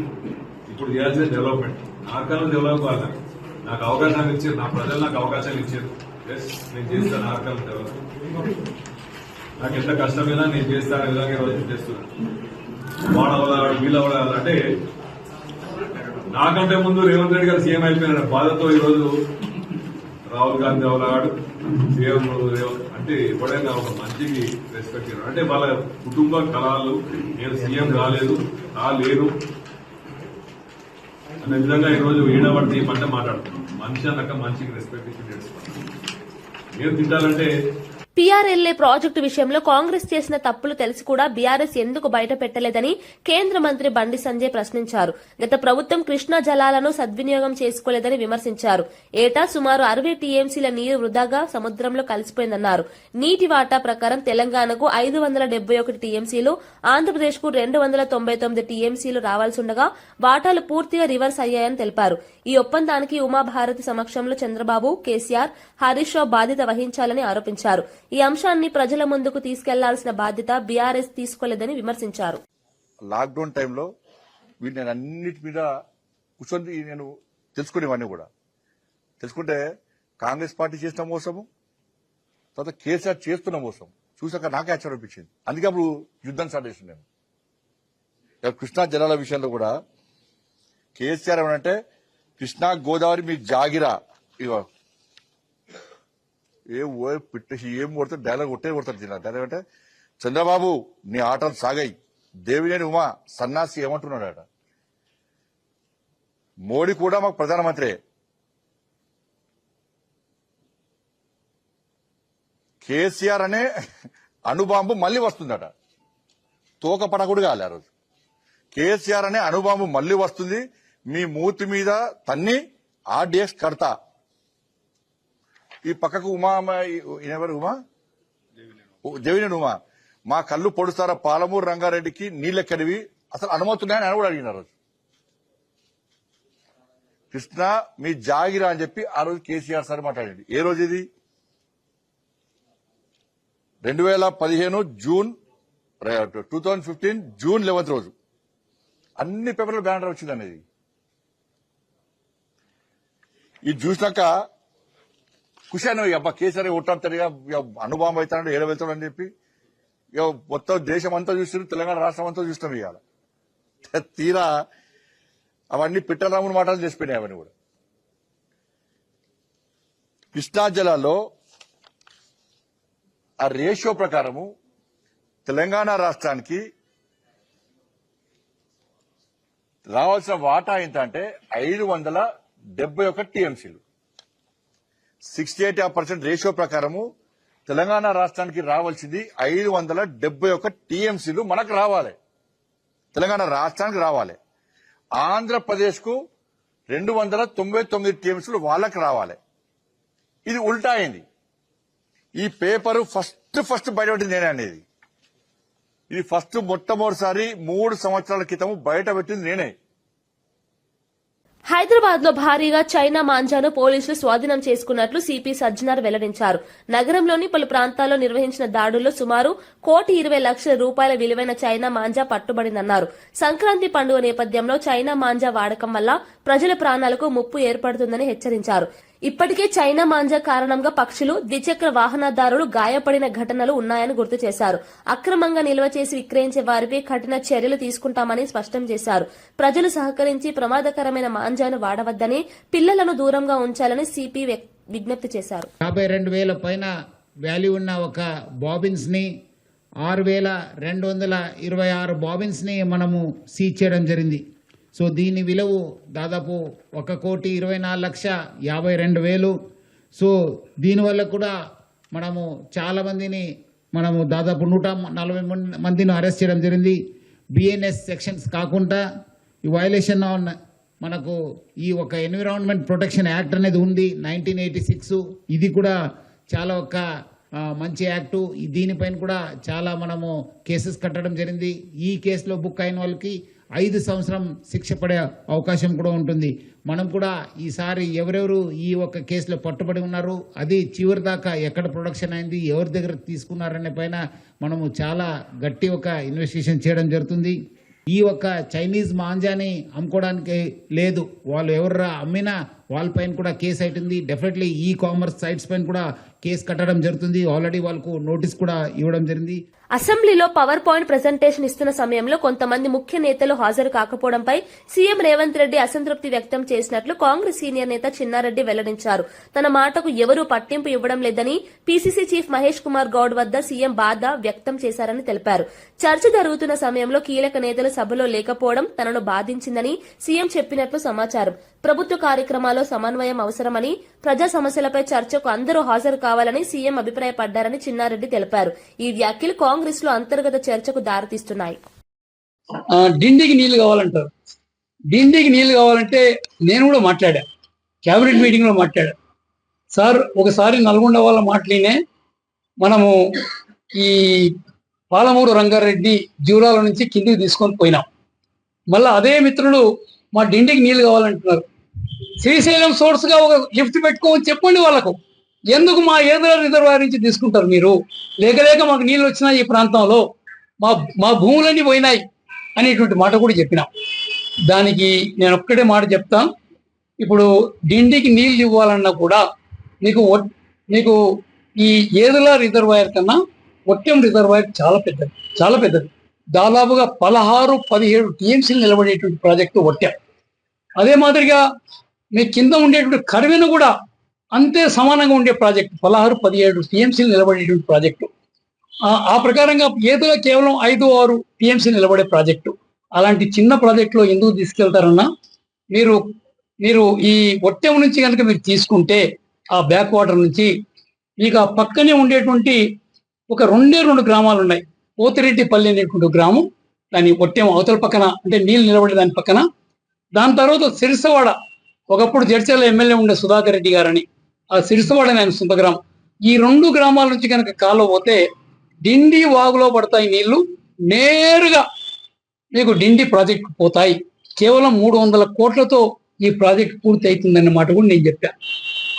Speaker 7: ఇప్పుడు చేయాల్సిన డెవలప్మెంట్. నార్కల్ డెవలప్ కావాలి. నాకు అవకాశాలు ఇచ్చారు, నా ప్రజలు నాకు అవకాశాలు ఇచ్చారు. నేను చేస్తాను నార్కల్ డెవలప్. నాకు ఎంత కష్టమైనా నేను చేస్తాను, విధంగా రోజు చేస్తున్నాను. వాడవలాడు, వీళ్ళవలాడు అంటే నాకంటే ముందు రేవంత్ రెడ్డి గారు సీఎం అయిపోయిన బాధతో ఈరోజు రాహుల్ గాంధీ అవలాడు సీఎం అంటే ఎప్పుడైనా ఒక మంచికి రెస్పెక్ట్ ఇవ్వడం. అంటే వాళ్ళ కుటుంబ కళలు, నేను సీఎం కాలేదు అనే విధంగా ఈరోజు ఈడబట్టి పంట మాట్లాడుతున్నాం. మనిషి అన్నాక మనిషికి రెస్పెక్ట్ ఇచ్చి నేర్చుకోవాలి. ఏం తింటారంటే
Speaker 1: పీఆర్ఎల్ఏ ప్రాజెక్టు విషయంలో కాంగ్రెస్ చేసిన తప్పులు తెలిసి కూడా బీఆర్ఎస్ ఎందుకు బయట పెట్టలేదని కేంద్ర మంత్రి బండి సంజయ్ ప్రశ్నించారు. గత ప్రభుత్వం కృష్ణా జలాలను సద్వినియోగం చేసుకోలేదని విమర్శించారు. ఏటా సుమారు 60 టీఎంసీల నీరు వృధాగా సముద్రంలో కలిసిపోయిందన్నారు. నీటి వాటా ప్రకారం తెలంగాణకు 571 టీఎంసీలు, ఆంధ్రప్రదేశ్ కు 299 టీఎంసీలు రావాల్సిండగా వాటాలు పూర్తిగా రివర్స్ అయ్యాయని తెలిపారు. ఈ ఒప్పందానికి ఉమాభారతి సమక్షంలో చంద్రబాబు, కేసీఆర్, హరీష్ రావు బాధ్యత వహించాలని ఆరోపించారు. ఈ అంశాన్ని ప్రజల ముందుకు తీసుకెళ్లాల్సిన బాధ్యత బీఆర్ఎస్ తీసుకోలేదని విమర్శించారు.
Speaker 5: లాక్డౌన్ టైంలో వీళ్ళు అన్నిటి మీద కూర్చొని నేను తెలుసుకునేవాడిని కూడా. తెలుసుకుంటే కాంగ్రెస్ పార్టీ చేసిన మోసము, తర్వాత కేసీఆర్ చేస్తున్న మోసం చూసాక నాకే ఆశ్చర్యం అనిపించింది. అందుకే అప్పుడు యుద్ధం స్టార్ట్ చేసింది నేను. కృష్ణా జలాల విషయంలో కూడా కేసీఆర్ ఏమంటే కృష్ణా గోదావరి మీ జాగిరా, ఇగో ఏం కొడతారు డైలాగ్ కొడతారు. డైలాగ్ అంటే చంద్రబాబు నీ ఆటలు సాగాయి, దేవినేని ఉమా సన్నాసి ఏమంటున్నాడట. మోడీ కూడా మాకు ప్రధానమంత్రి, కేసీఆర్ అనే అణుబాంబు మళ్లీ వస్తుందట. తోకపడ కూడా కాలే ఆ రోజు. కేసీఆర్ అనే అణుబాంబు మళ్లీ వస్తుంది, మీ మూతి మీద తన్ని ఆర్డీఎక్స్ కడతా. ఈ పక్కకు ఉమా, ఎవరు ఉమా, దేవినేని ఉమా, మా కళ్ళు పొడుస్తారా పాలమూరు రంగారెడ్డికి నీళ్ళెక్కడివి, అసలు అనుమతున్నాయని ఆయన కూడా అడిగినారు. కృష్ణ మీ జాగిరా అని చెప్పి ఆ రోజు కేసీఆర్ సార్ మాట్లాడండి. ఏ రోజు ఇది? 2015 జూన్ 2015 జూన్ 11 రోజు అన్ని పేపర్లు బ్యానర్ వచ్చింది అనేది. ఇది చూసినాక ఖుషాను అబ్బా కేసీఆర్ ఒట్టాడుతాడుగా అనుభవం అవుతాడు ఏడ వెళ్తాడు అని చెప్పి ఇక మొత్తం దేశం అంతా చూస్తున్నాం, తెలంగాణ రాష్ట్రం అంతా చూస్తున్నాం. ఇవాళ తీరా అవన్నీ పిట్టరాముని మాటలు చేసిపోయినాయి. అవన్నీ కూడా కృష్ణా జిల్లాలో ఆ రేషియో ప్రకారము తెలంగాణ రాష్ట్రానికి రావాల్సిన వాటా ఎంత అంటే 571 టీఎంసీలు. 68% రేషియో ప్రకారము తెలంగాణ రాష్ట్రానికి రావాల్సింది 571 టీఎంసీలు మనకు రావాలి, తెలంగాణ రాష్ట్రానికి రావాలి. ఆంధ్రప్రదేశ్ కు 299 టీఎంసీలు వాళ్ళకి రావాలి. ఇది ఉల్టా అయింది. ఈ పేపరు ఫస్ట్ బయటపెట్టింది నేనే అనేది. ఇది మొట్టమొదటిసారి 3 సంవత్సరాల క్రితం బయట పెట్టింది నేనే.
Speaker 1: హైదరాబాద్ లో భారీగా చైనా మాంజాను పోలీసులు స్వాధీనం చేసుకున్నట్లు సిపి సజ్జనార్ వెల్లడించారు. నగరంలోని పలు ప్రాంతాల్లో నిర్వహించిన దాడుల్లో సుమారు 1,20,00,000 రూపాయల విలువైన చైనా మాంజా పట్టుబడిందన్నారు. సంక్రాంతి పండుగ నేపథ్యంలో చైనా మాంజా వాడకం వల్ల ప్రజల ప్రాణాలకు ముప్పు ఏర్పడుతుందని హెచ్చరించారు. ఇప్పటికే చైనా మాంజా కారణంగా పక్షులు, ద్విచక్ర వాహనదారులు గాయపడిన ఘటనలు ఉన్నాయని గుర్తు చేశారు. అక్రమంగా నిల్వ చేసి విక్రయించే వారిపై కఠిన చర్యలు తీసుకుంటామని స్పష్టం చేశారు. ప్రజలు సహకరించి ప్రమాదకరమైన మాంజాను వాడవద్దని, పిల్లలను దూరంగా ఉంచాలని సిపి విజ్ఞప్తి చేశారు.
Speaker 8: 52,000 పైన వాల్యూ ఉన్న ఒక బాబిన్స్ ని 6,226 బాబిన్స్ ని మనము సీజ్ చేయడం జరిగింది. సో దీని విలువ దాదాపు 1,24,52,000. సో దీనివల్ల కూడా మనము చాలా మందిని దాదాపు 140 మందిని అరెస్ట్ చేయడం జరిగింది. బిఎన్ఎస్ సెక్షన్స్ కాకుండా ఈ వైలేషన్ ఆన్ మనకు ఈ ఒక ఎన్విరాన్మెంట్ ప్రొటెక్షన్ యాక్ట్ అనేది ఉంది 1986. ఇది కూడా చాలా ఒక మంచి యాక్టు. దీనిపైన కూడా చాలా మనము కేసెస్ కట్టడం జరిగింది. ఈ కేసులో బుక్ అయిన వాళ్ళకి 5 సంవత్సరం శిక్ష పడే అవకాశం కూడా ఉంటుంది. మనం కూడా ఈసారి ఎవరెవరు ఈ ఒక్క కేసులో పట్టుబడి ఉన్నారు, అది చివరి దాకా ఎక్కడ ప్రొడక్షన్ అయింది, ఎవరి దగ్గర తీసుకున్నారనే పైన మనము చాలా గట్టి ఒక ఇన్వెస్టిగేషన్ చేయడం జరుగుతుంది. ఈ ఒక్క చైనీస్ మాంజాని అమ్ముకోవడానికి లేదు, వాళ్ళు ఎవరు అమ్మినా వాళ్ళపైన కూడా కేసు అవుతుంది. డెఫినెట్లీ ఈ కామర్స్ సైట్స్ పైన కూడా కేసు కట్టడం జరుగుతుంది. ఆల్రెడీ వాళ్ళకు నోటీస్ కూడా ఇవ్వడం జరిగింది.
Speaker 1: అసెంబ్లీలో పవర్ పాయింట్ ప్రెజెంటేషన్ ఇస్తున్న సమయంలో కొంతమంది ముఖ్య నేతలు హాజరు కాకపోవడంపై సీఎం రేవంత్ రెడ్డి అసంతృప్తి వ్యక్తం చేసినట్లు కాంగ్రెస్ సీనియర్ నేత చిన్నారెడ్డి వెల్లడించారు. తన మాటకు ఎవరూ పట్టింపు ఇవ్వడం లేదని పీసీసీ చీఫ్ మహేష్ కుమార్ గౌడ్ వద్ద సీఎం బాధ వ్యక్తం చేశారని తెలిపారు. చర్చ జరుగుతున్న సమయంలో కీలక నేతలు సభలో లేకపోవడం తనను బాధించిందని సీఎం చెప్పినట్లు సమాచారం. ప్రభుత్వ కార్యక్రమాల్లో సమన్వయం అవసరమని, ప్రజా సమస్యలపై చర్చకు అందరూ హాజరు కావాలని సీఎం అభిప్రాయపడ్డారని చిన్నారెడ్డి తెలిపారు. ఈ వ్యాఖ్యలు కాంగ్రెస్ లో అంతర్గత చర్చకు దారితీస్తున్నాయి.
Speaker 9: డిండికి నీళ్లు కావాలంటారు. డిండికి నీళ్లు కావాలంటే నేను కూడా మాట్లాడా, క్యాబినెట్ మీటింగ్ లో మాట్లాడా. సార్ ఒకసారి నల్గొండ వాళ్ళ మాటలినే మనము ఈ పాలమూరు రంగారెడ్డి జూరాల నుంచి కిందికి తీసుకొని పోయినాం. మళ్ళీ అదే మిత్రులు మా డిండికి నీళ్లు కావాలంటున్నారు. శ్రీశైలం సోర్స్ గా ఒక లిఫ్ట్ పెట్టుకోమని చెప్పండి వాళ్ళకు. ఎందుకు మా ఏదో రిజర్వాయర్ నుంచి తీసుకుంటారు మీరు? లేక మాకు నీళ్ళు వచ్చినా ఈ ప్రాంతంలో మా భూములన్నీ పోయినాయి అనేటువంటి మాట కూడా చెప్పినాం. దానికి నేను ఒక్కటే మాట చెప్తాను. ఇప్పుడు డిండికి నీళ్ళు ఇవ్వాలన్నా కూడా మీకు ఈ ఏదుల రిజర్వాయర్ కన్నా ఒట్టెం రిజర్వాయర్ చాలా పెద్దది. దాదాపుగా 16-17 టీఎంసీలు నిలబడేటువంటి ప్రాజెక్టు ఒట్టెం. అదే మాదిరిగా మీ కింద ఉండేటువంటి కరివెను కూడా అంతే సమానంగా ఉండే ప్రాజెక్టు, 16-17 టీఎంసీలు నిలబడేటువంటి ప్రాజెక్టు. ఆ ప్రకారంగా ఏదో కేవలం 5-6 టీఎంసీలు నిలబడే ప్రాజెక్టు. అలాంటి చిన్న ప్రాజెక్టులో ఎందుకు తీసుకెళ్తారన్నా, మీరు ఈ ఒట్టెం నుంచి కనుక మీరు తీసుకుంటే ఆ బ్యాక్ వాటర్ నుంచి మీకు ఆ పక్కనే ఉండేటువంటి ఒక 2 గ్రామాలు ఉన్నాయి. పోతిరెడ్డిపల్లి అనేటువంటి గ్రామం, దాని ఒట్టెం అవతల పక్కన, అంటే నీళ్ళు నిలబడే దాని పక్కన. దాని తర్వాత సిరిసవాడ, ఒకప్పుడు జడ్చర్ల ఎమ్మెల్యే ఉండే సుధాకర్ రెడ్డి గారని, ఆ సిరిసవాడ ఆయన సొంత గ్రామం. ఈ 2 గ్రామాల నుంచి కనుక కాలువ పోతే డిండి వాగులో పడతాయి నీళ్లు, నేరుగా మీకు డిండి ప్రాజెక్టు పోతాయి. కేవలం 300 కోట్లతో ఈ ప్రాజెక్ట్ పూర్తి అవుతుందన్న మాట కూడా నేను చెప్పా.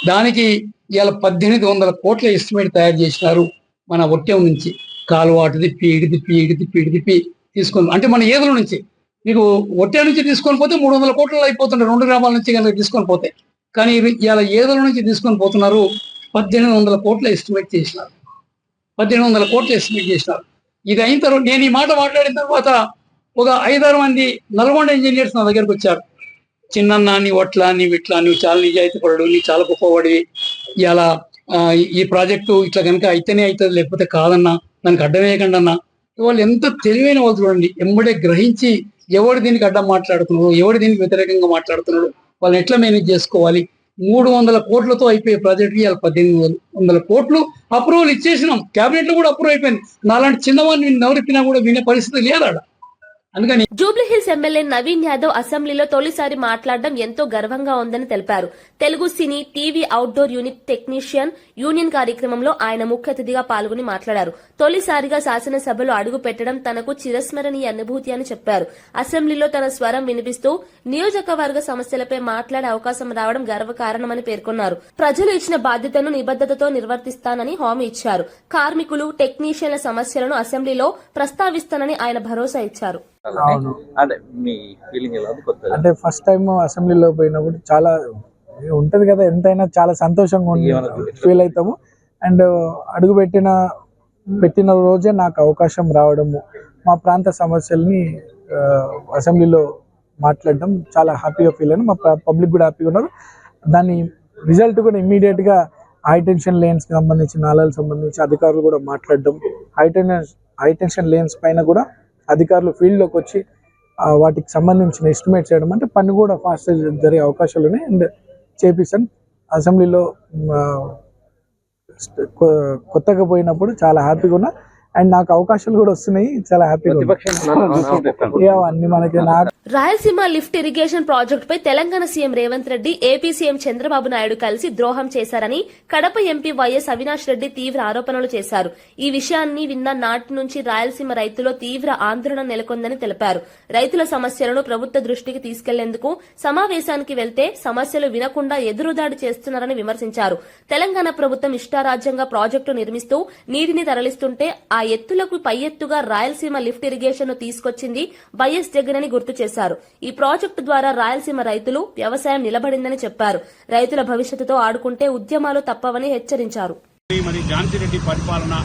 Speaker 9: దానికి ఇవాళ 1,800 కోట్ల ఎస్టిమేట్ తయారు చేసినారు మన ఒట్టెం నుంచి. కాలు అటు తిప్పి ఇటు తిప్పి తీసుకొని, అంటే మన ఏదుల నుంచి మీకు ఒట్టే నుంచి తీసుకొని పోతే 300 కోట్లు అయిపోతుంటారు 2 గ్రామాల నుంచి కనుక తీసుకొని పోతే. కానీ ఇలా ఏదుల నుంచి తీసుకొని పోతున్నారు 1800 కోట్ల ఎస్టిమేట్ చేసినారు. 1800 కోట్లు ఎస్టిమేట్ చేసినారు. ఇది అయిన తర్వాత నేను ఈ మాట మాట్లాడిన తర్వాత ఒక 5-6 మంది నల్గొండ ఇంజనీర్స్ నా దగ్గరకు వచ్చారు. చిన్న వట్లా నువ్వు చాలా నిజాయితీ పడు, నీ చాలా గొప్పవాడివి, ఇలా ఈ ప్రాజెక్టు ఇట్లా కనుక అయితేనే అవుతుంది, లేకపోతే కాదన్నా, దానికి అడ్డమేయకండి అన్నా. వాళ్ళు ఎంత తెలివైన వాళ్ళు చూడండి, ఎంబడే గ్రహించి ఎవడు దీనికి అడ్డం మాట్లాడుతున్నాడు, ఎవడు దీనికి వ్యతిరేకంగా మాట్లాడుతున్నాడు, వాళ్ళని ఎట్లా మేనేజ్ చేసుకోవాలి. 300 కోట్లతో అయిపోయే ప్రాజెక్ట్ కి 1800 కోట్లు అప్రూవల్ ఇచ్చేసినాం. క్యాబినెట్ లో కూడా అప్రూవ్ అయిపోయింది. నాలాంటి చిన్నవాడిని నవరెత్తినా కూడా వినే పరిస్థితి లేదాడ. అందుకని
Speaker 1: జూబ్లీహిల్స్ ఎమ్మెల్యే నవీన్ యాదవ్ అసెంబ్లీలో తొలిసారి మాట్లాడడం ఎంతో గర్వంగా ఉందని తెలిపారు. తెలుగు సినీ TV outdoor unit technician union కార్యక్రమంలో ఆయన ముఖ్య అతిథిగా పాల్గొని మాట్లాడారు. తొలిసారిగా శాసనసభలో అడుగు పెట్టడం తనకు చిరస్మరణీయ అనుభూతి అని చెప్పారు. అసెంబ్లీలో తన స్వరం వినిపిస్తూ నియోజకవర్గ సమస్యలపై మాట్లాడే అవకాశం రావడం గర్వకారణమని పేర్కొన్నారు. ప్రజలు ఇచ్చిన బాధ్యతను నిబద్దతతో నిర్వర్తిస్తానని హామీ ఇచ్చారు. కార్మికులు, టెక్నీషియన్ల సమస్యలను అసెంబ్లీలో ప్రస్తావిస్తానని ఆయన భరోసా ఇచ్చారు.
Speaker 10: అవును, అంటే మీ ఫీలింగ్ ఎలా ఉంది? కొత్తగా
Speaker 11: అంటే ఫస్ట్ టైం అసెంబ్లీలో పోయినప్పుడు చాలా ఉంటది కదా, ఎంతైనా చాలా సంతోషంగా ఫీల్ అవుతాము. అండ్ అడుగు పెట్టిన రోజే నాకు అవకాశం రావడము, మా ప్రాంత సమస్యల్ని అసెంబ్లీలో మాట్లాడడం చాలా హ్యాపీగా ఫీల్ అయ్యాను. మా పబ్లిక్ కూడా హ్యాపీగా ఉన్నారు. దాని రిజల్ట్ కూడా ఇమ్మీడియట్ గా హైటెన్షన్ లేన్స్ కి సంబంధించి, నాళాలకు సంబంధించి అధికారులు కూడా మాట్లాడడం, హైటెన్షన్ లేన్స్ పైన కూడా అధికారులు ఫీల్డ్లోకి వచ్చి వాటికి సంబంధించిన ఎస్టిమేట్ చేయడం, అంటే పని కూడా ఫాస్ట్ జరిగే అవకాశాలు ఉన్నాయి. అండ్ చేపిస్తాను. అసెంబ్లీలో కొత్తగా పోయినప్పుడు చాలా హ్యాపీగా ఉన్నా. అండ్ నాకు అవకాశాలు కూడా వస్తున్నాయి, చాలా హ్యాపీగా అన్ని మనకి.
Speaker 1: రాయలసీమ లిఫ్ట్ ఇరిగేషన్ ప్రాజెక్టుపై Telangana CM Revanth Reddy, AP CM Chandrababu Naidu కలిసి ద్రోహం చేశారని కడప ఎంపీ వైఎస్ అవినాష్ రెడ్డి తీవ్ర ఆరోపణలు చేశారు. ఈ విషయాన్ని విన్న నాటి నుంచి రాయలసీమ రైతుల్లో తీవ్ర ఆందోళన నెలకొందని తెలిపారు. రైతుల సమస్యలను ప్రభుత్వ దృష్టికి తీసుకెళ్లేందుకు సమావేశానికి వెళ్తే సమస్యలు వినకుండా ఎదురుదాడి చేస్తున్నారని విమర్శించారు. తెలంగాణ ప్రభుత్వం ఇష్టారాజ్యంగా ప్రాజెక్టు నిర్మిస్తూ నీటిని తరలిస్తుంటే ఆ ఎత్తులకు పై ఎత్తుగా రాయలసీమ లిఫ్ట్ ఇరిగేషన్ ను తీసుకొచ్చింది వైఎస్ జగన్ అని గుర్తు చేశారు. ఈ ప్రాజెక్టు ద్వారా రాయలసీమ రైతులు, వ్యవసాయం నిలబడిందని చెప్పారు. రైతుల భవిష్యత్తుతో ఆడుకుంటే ఉద్యమాలు తప్పవని హెచ్చరించారు.
Speaker 6: మరి ఝాన్సీ రెడ్డి పరిపాలన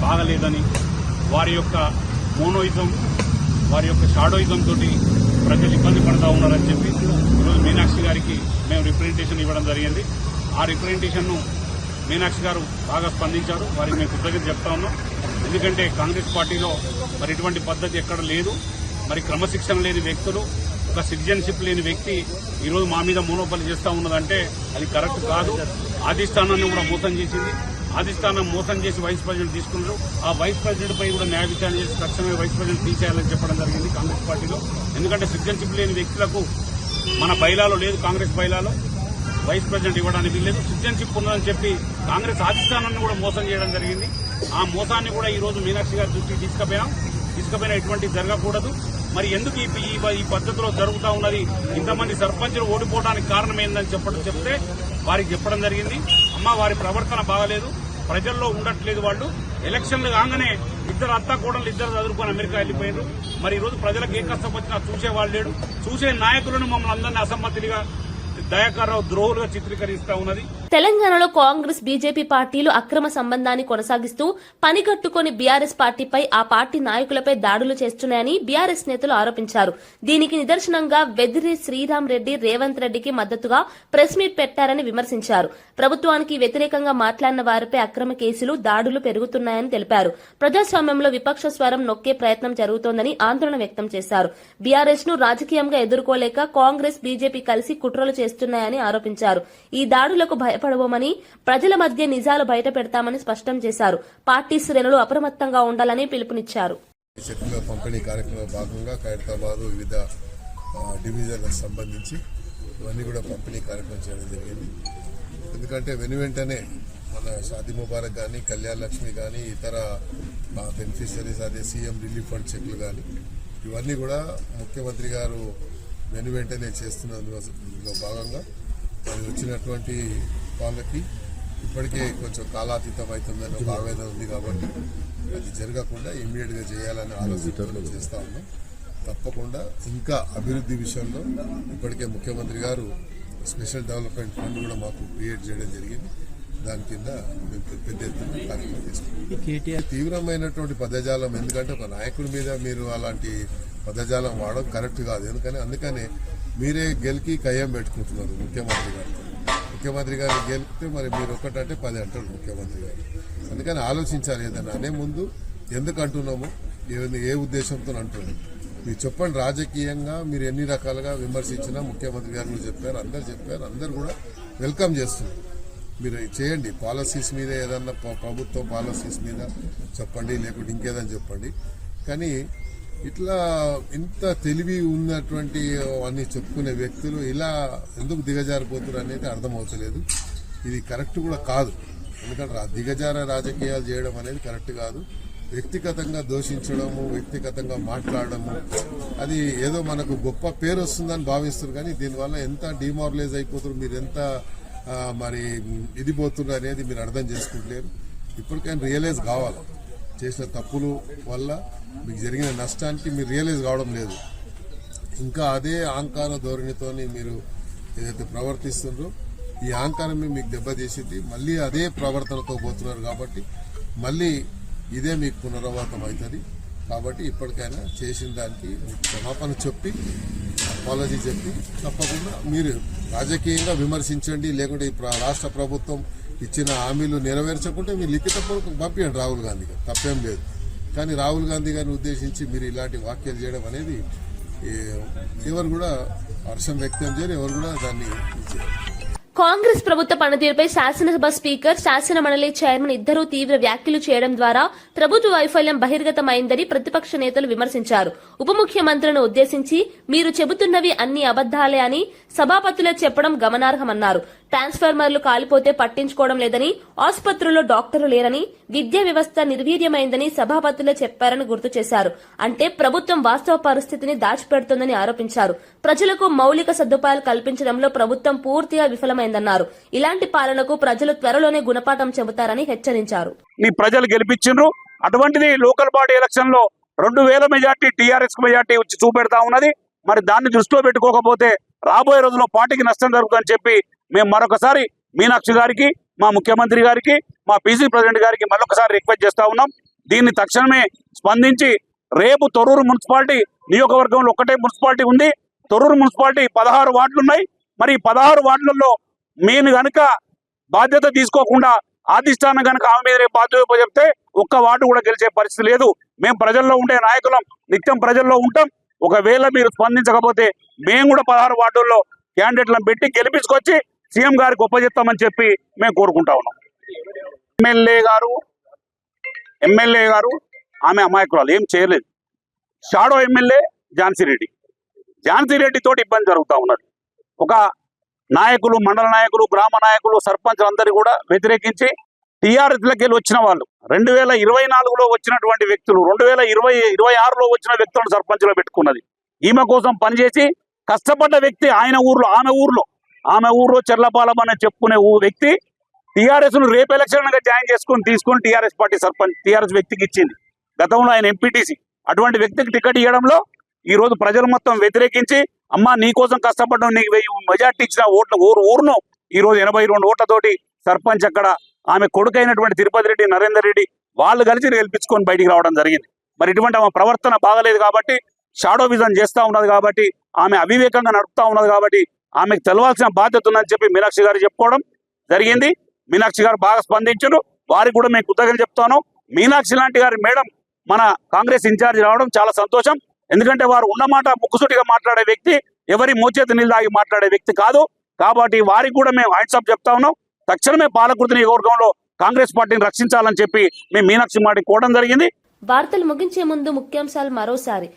Speaker 6: బాగలేదని, వారి యొక్క మోనోయిజం, వారి యొక్క షాడోయిజం తోటి ప్రజలు ఇబ్బంది పడతా ఉన్నారని చెప్పి ఈరోజు మీనాక్షి గారికి మేము రిప్రజెంటేషన్ ఇవ్వడం జరిగింది. ఆ రిప్రజెంటేషన్ ను మీనాక్షి గారు బాగా స్పందించారు. వారికి మేము కృతజ్ఞత చెప్తా ఉన్నాం. ఎందుకంటే కాంగ్రెస్ పార్టీలో మరి ఇటువంటి పద్ధతి ఎక్కడ లేదు. మరి క్రమశిక్షణ లేని వ్యక్తులు, ఒక సిటిజన్షిప్ లేని వ్యక్తి ఈరోజు మా మీద మోనోపలి చేస్తా ఉన్నదంటే అది కరెక్ట్ కాదు. అధిష్టానాన్ని కూడా మోసం చేసింది. అధిష్టానం మోసం చేసి వైస్ ప్రెసిడెంట్ తీసుకున్నారు. ఆ వైస్ ప్రెసిడెంట్ పై కూడా న్యాయ విచారణ చేసి తక్షణమే వైస్ ప్రెసిడెంట్ తీసేయాలని చెప్పడం జరిగింది కాంగ్రెస్ పార్టీలో. ఎందుకంటే సిటిజన్షిప్ లేని వ్యక్తులకు మన బైలాలో లేదు, కాంగ్రెస్ బైలాలో వైస్ ప్రెసిడెంట్ ఇవ్వడానికి లేదు. సిటిజన్షిప్ ఉన్నదని చెప్పి కాంగ్రెస్ అధిష్టానాన్ని కూడా మోసం చేయడం జరిగింది. ఆ మోసాన్ని కూడా ఈ రోజు మీనాక్షి గారి దృష్టికి తీసుకుపోయినా ఎటువంటి జరగకూడదు. మరి ఎందుకు ఈ పద్ధతిలో జరుగుతూ ఉన్నది, ఇంతమంది సర్పంచులు ఓడిపోవడానికి కారణం ఏందని చెప్తే వారికి చెప్పడం జరిగింది. అమ్మ, వారి ప్రవర్తన బాగలేదు, ప్రజల్లో ఉండట్లేదు. వాళ్ళు ఎలక్షన్లు కాగానే ఇద్దరు అత్తాకోడలు చదువుకొని అమెరికా వెళ్ళిపోయారు. మరి ఈ రోజు ప్రజలకు ఏ కష్టం వచ్చినా చూసేవాళ్ళు లేడు. చూసే నాయకులను మమ్మల్ని అందరినీ అసమ్మతిగా, దయాకర్రావు ద్రోహులుగా చిత్రీకరిస్తా ఉన్నది.
Speaker 1: తెలంగాణలో కాంగ్రెస్, బీజేపీ పార్టీలు అక్రమ సంబంధాన్ని కొనసాగిస్తూ పనిగట్టుకుని బీఆర్ఎస్ పార్టీపై, ఆ పార్టీ నాయకులపై దాడులు చేస్తున్నాయని బీఆర్ఎస్ నేతలు ఆరోపించారు. దీనికి నిదర్శనంగా వెదిరి శ్రీరామ్ రెడ్డి రేవంత్ రెడ్డికి మద్దతుగా ప్రెస్ మీట్ పెట్టారని విమర్శించారు. ప్రభుత్వానికి వ్యతిరేకంగా మాట్లాడిన వారిపై అక్రమ కేసులు, దాడులు పెరుగుతున్నాయని తెలిపారు. ప్రజాస్వామ్యంలో విపక్ష స్వరం నొక్కే ప్రయత్నం జరుగుతోందని ఆందోళన వ్యక్తం చేశారు. బీఆర్ఎస్ ను రాజకీయంగా ఎదుర్కోలేక కాంగ్రెస్, బీజేపీ కలిసి కుట్రలు చేస్తున్నాయని ఆరోపించారు. ఈ దాడులకు భయపడబోమని, ప్రజల మధ్య నిజాలు బయట పెడతామని స్పష్టం చేశారు. పార్టీ శ్రేణులు అప్రమత్తంగా ఉండాలని పిలుపునిచ్చారు.
Speaker 12: చెట్ల పంపిణీ కార్యక్రమంలో భాగంగా ఖైరతాబాద్ వివిధ డివిజన్లకు సంబంధించి ఇవన్నీ కూడా పంపిణీ కార్యక్రమం చేయడం జరిగింది. ఎందుకంటే వెంటనే మన షాదీ ముబారక్ కానీ, కళ్యాణ లక్ష్మి కానీ, ఇతర బెనిఫిషరీస్, అదే సీఎం రిలీఫ్ ఫండ్ చెక్లు కానీ, ఇవన్నీ కూడా ముఖ్యమంత్రి గారు వెంటనే చేస్తున్నందులో భాగంగా మరి వచ్చినటువంటి వాళ్ళకి ఇప్పటికే కొంచెం కాలాతీతం అవుతుందని ఒక ఆవేదన ఉంది. కాబట్టి అది జరగకుండా ఇమ్మీడియట్గా చేయాలని ఆలోచన చేస్తా ఉన్నాం. తప్పకుండా ఇంకా అభివృద్ధి విషయంలో ఇప్పటికే ముఖ్యమంత్రి గారు స్పెషల్ డెవలప్మెంట్ ఫండ్ కూడా మాకు క్రియేట్ చేయడం జరిగింది. దాని కింద మేము పెద్ద ఎత్తున కార్యక్రమం తీసుకుంటాం. తీవ్రమైనటువంటి పదజాలం, ఎందుకంటే ఒక నాయకుడి మీద మీరు అలాంటి పదజాలం వాడడం కరెక్ట్ కాదు. అందుకనే మీరే గెలికి కయ్యం పెట్టుకుంటున్నారు ముఖ్యమంత్రి గారు. ముఖ్యమంత్రి గారిని గెలిపితే మరి మీరు ఒకటంటే 10 అంటారు ముఖ్యమంత్రి గారు. అందుకని ఆలోచించాలి, ఏదైనా అనే ముందు ఎందుకు అంటున్నాము, ఏ ఉద్దేశంతో అంటున్నాము మీరు చెప్పండి. రాజకీయంగా మీరు ఎన్ని రకాలుగా విమర్శించినా ముఖ్యమంత్రి గారు చెప్పారు, అందరు కూడా వెల్కమ్ చేస్తున్నారు. మీరు చేయండి, పాలసీస్ మీద ఏదన్నా ప్రభుత్వ పాలసీస్ మీద చెప్పండి, లేకుంటే ఇంకేదని చెప్పండి. కానీ ఇట్లా ఇంత తెలివి ఉన్నటువంటి అన్ని చెప్పుకునే వ్యక్తులు ఇలా ఎందుకు దిగజారిపోతున్నారు అనేది అర్థమవుతలేదు. ఇది కరెక్ట్ కూడా కాదు. ఎందుకంటే దిగజార రాజకీయాలు చేయడం అనేది కరెక్ట్ కాదు. వ్యక్తిగతంగా దూషించడము, వ్యక్తిగతంగా మాట్లాడము, అది ఏదో మనకు గొప్ప పేరు వస్తుందని భావిస్తారు. కానీ దీనివల్ల ఎంత డిమారలైజ్ అయిపోతారు, మీరు ఎంత మరి ఇది పోతున్నారు అనేది మీరు అర్థం చేసుకుంటలేరు. ఇప్పటికైనా రియలైజ్ కావాలి, చేసిన తప్పులు వల్ల మీకు జరిగిన నష్టానికి మీరు రియలైజ్ కావడం లేదు. ఇంకా అదే అహంకార ధోరణితోని మీరు ఏదైతే ప్రవర్తిస్తుండ్రో ఈ అహంకారమే మీకు దెబ్బతీసింది. మళ్ళీ అదే ప్రవర్తనతో పోతున్నారు కాబట్టి మళ్ళీ ఇదే మీకు పునరావృతం అవుతుంది. కాబట్టి ఇప్పటికైనా చేసిన దానికి క్షమాపణ చెప్పి అపాలజీ చెప్పి తప్పకుండా మీరు రాజకీయంగా విమర్శించండి. లేకుంటే రాష్ట్ర ప్రభుత్వం ఇచ్చిన హామీలు నెరవేర్చకుంటే మీరు లిఖితపూర్వకం పంపించండి రాహుల్ గాంధీ గారు, తప్పేం లేదు. కానీ రాహుల్ గాంధీ గారిని ఉద్దేశించి మీరు ఇలాంటి వ్యాఖ్యలు చేయడం అనేది ఎవరు కూడా హర్షం వ్యక్తం చేయరు, ఎవరు కూడా దాన్ని చేయరు.
Speaker 1: కాంగ్రెస్ ప్రభుత్వ పనితీరుపై శాసనసభ స్పీకర్, శాసన మండలి చైర్మన్ ఇద్దరూ తీవ్ర వ్యాఖ్యలు చేయడం ద్వారా ప్రభుత్వ వైఫల్యం బహిర్గతమైందని ప్రతిపక్ష నేతలు విమర్శించారు. ఉప ముఖ్యమంత్రులను ఉద్దేశించి మీరు చెబుతున్నవి అన్ని అబద్దాలే అని సభాపతులే చెప్పడం గమనార్హమన్నారు. ట్రాన్స్ఫార్మర్లు కాలిపోతే పట్టించుకోవడం లేదని, ఆసుపత్రుల్లో డాక్టర్లు లేరని, విద్యా వ్యవస్థ నిర్వీర్యమైందని సభాపతులే చెప్పారని గుర్తు చేశారు. అంటే ప్రభుత్వం వాస్తవ పరిస్థితిని దాచిపెడుతోందని ఆరోపించారు. ప్రజలకు మౌలిక సదుపాయాలు కల్పించడంలో ప్రభుత్వం పూర్తిగా విఫలమైందన్నారు. ఇలాంటి పాలనకు ప్రజలు త్వరలోనే గుణపాఠం చెబుతారని హెచ్చరించారు.
Speaker 6: ప్రజలు గెలిపించిండ్రు, అటువంటిది లోకల్ బాడీ ఎలక్షన్ లో 2000 మెజార్టీ టీఆర్ఎస్ మెజార్టీ వచ్చి చూపెడతా ఉన్నది. మరి దాన్ని దృష్టిలో పెట్టుకోకపోతే రాబోయే రోజుల్లో పార్టీకి నష్టం జరుగుతుందని చెప్పి మేము మరొకసారి మీనాక్షి గారికి, మా ముఖ్యమంత్రి గారికి, మా పీసీ ప్రెసిడెంట్ గారికి మరొకసారి రిక్వెస్ట్ చేస్తా ఉన్నాం. దీన్ని తక్షణమే స్పందించి రేపు తొర్రూరు మున్సిపాలిటీ నియోజకవర్గంలో ఒకటే మున్సిపాలిటీ ఉంది. తొర్రూరు మున్సిపాలిటీ 16 వార్డులు ఉన్నాయి. మరి 16 వార్డులలో మేము గనుక బాధ్యత తీసుకోకుండా అధిష్టానం కనుక ఆమె మీద బాధ్యత చెప్తే ఒక్క వార్డు కూడా గెలిచే పరిస్థితి లేదు. మేము ప్రజల్లో ఉండే నాయకులం, నిత్యం ప్రజల్లో ఉంటాం. ఒకవేళ మీరు స్పందించకపోతే మేము కూడా 16 వార్డుల్లో క్యాండిడేట్లను పెట్టి గెలిపించుకొచ్చి సీఎం గారికి ఒప్పజెప్తామని చెప్పి మేము కోరుకుంటా ఉన్నాం. ఎమ్మెల్యే గారు ఆమె అమాయకురాలు, ఏం చేయలేదు. షాడో ఎమ్మెల్యే ఝాన్సీ రెడ్డి తోటి ఇబ్బంది జరుగుతూ ఉన్నది. ఒక నాయకులు, మండల నాయకులు, గ్రామ నాయకులు, సర్పంచ్లు అందరూ కూడా వ్యతిరేకించి టీఆర్ఎస్లకి వచ్చిన వాళ్ళు 2024లో వచ్చినటువంటి వ్యక్తులు 2026లో వచ్చిన వ్యక్తులను సర్పంచ్లో పెట్టుకున్నది. ఈమె కోసం పనిచేసి కష్టపడ్డ వ్యక్తి ఆమె ఊర్లో చెర్లపాలెం అని చెప్పుకునే వ్యక్తి టీఆర్ఎస్ ను రేపు ఎలక్షన్ గా జాయిన్ తీసుకొని టీఆర్ఎస్ పార్టీ సర్పంచ్ టీఆర్ఎస్ వ్యక్తికి ఇచ్చింది. గతంలో ఆయన ఎంపీటీసీ. అటువంటి వ్యక్తికి టికెట్ ఇవ్వడంలో ఈ రోజు ప్రజలు మొత్తం వ్యతిరేకించి, అమ్మా నీకోసం కష్టపడ్డం, నీకు 1000 మెజార్టీ ఇచ్చిన ఊరును ఈ రోజు 82 ఓట్లతోటి సర్పంచ్ అక్కడ ఆమె కొడుకైనటువంటి తిరుపతి రెడ్డి, నరేందర్ రెడ్డి వాళ్ళు కలిసి గెలిపించుకొని బయటికి రావడం జరిగింది. మరి ఇటువంటి ఆమె ప్రవర్తన బాగలేదు కాబట్టి, షాడో విజన్ చేస్తూ ఉన్నది కాబట్టి, ఆమె అవివేకంగా నడుపుతా ఉన్నది కాబట్టి ఆమెకు తెలవాల్సిన బాధ్యత ఉందని చెప్పి మీనాక్షి గారు చెప్పుకోవడం జరిగింది. మీనాక్షి గారు బాగా స్పందించారు. వారికి కూడా మేము కృతజ్ఞతలు చెప్తాను. మీనాక్షి లాంటి గారి మేడం మన కాంగ్రెస్ ఇన్ఛార్జ్ రావడం చాలా సంతోషం. ఎందుకంటే వారు ఉన్నమాట ముక్కుసూటిగా మాట్లాడే వ్యక్తి, ఎవరి మోచేతి నీళ్ళు తాగి మాట్లాడే వ్యక్తి కాదు. కాబట్టి వారికి కూడా మేము హ్యాండ్సప్ చెప్తా ఉన్నాం. తక్షణమే పాలకుర్తి నియోజకవర్గంలో కాంగ్రెస్ పార్టీని రక్షించాలని చెప్పి మేము మీనాక్షి మాటికి కోవడం జరిగింది.
Speaker 1: వార్తలు ముగించే ముందు ముఖ్యాంశాలు మరోసారి.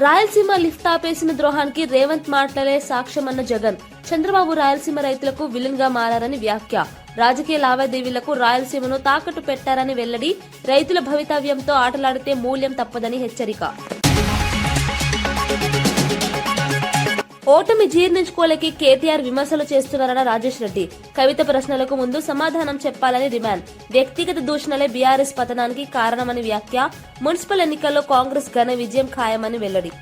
Speaker 1: రాయలసీమ లిఫ్ట్ ఆపేసిన ద్రోహానికి రేవంత్ మాటలే సాక్ష్యమన్న జగన్. చంద్రబాబు రాయలసీమ రైతులకు విలన్ గా మారారని వ్యాఖ్య. రాజకీయ లావాదేవీలకు రాయలసీమను తాకట్టు పెట్టారని వెల్లడి. రైతుల భవితవ్యంతో ఆటలాడితే మూల్యం తప్పదని హెచ్చరిక. ఓటమి జీర్ణించుకోలేకి కేటీఆర్ విమర్శలు చేస్తున్నారన్న రాజేష్ రెడ్డి. కవిత ప్రశ్నలకు ముందు సమాధానం చెప్పాలని డిమాండ్. వ్యక్తిగత దూషణలే బీఆర్ఎస్ పతనానికి కారణమని వ్యాఖ్య. మున్సిపల్ ఎన్నికల్లో కాంగ్రెస్ ఘన విజయం ఖాయమని వెల్లడి.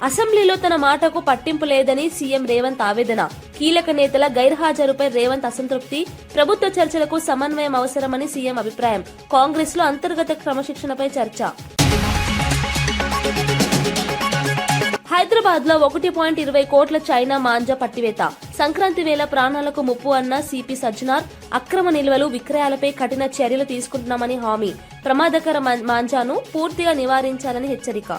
Speaker 1: అసెంబ్లీలో తన మాటకు పట్టింపు లేదని సీఎం రేవంత్ ఆవేదన. కీలక నేతల గైర్హాజరుపై రేవంత్ అసంతృప్తి. ప్రభుత్వ చర్చలకు సమన్వయం అవసరమని సీఎం అభిప్రాయం. కాంగ్రెస్ లో అంతర్గత క్రమశిక్షణపై చర్చ. హైదరాబాద్ లో 1.20 కోట్ల చైనా మాంజా పట్టివేత. సంక్రాంతి వేళ ప్రాణాలకు ముప్పు అన్న సిపి సజ్జనార్. అక్రమ నిల్వలు విక్రయాలపై కఠిన చర్యలు తీసుకుంటున్నామని హామీ. ప్రమాదకర మాంజాను పూర్తిగా నివారించాలని హెచ్చరిక.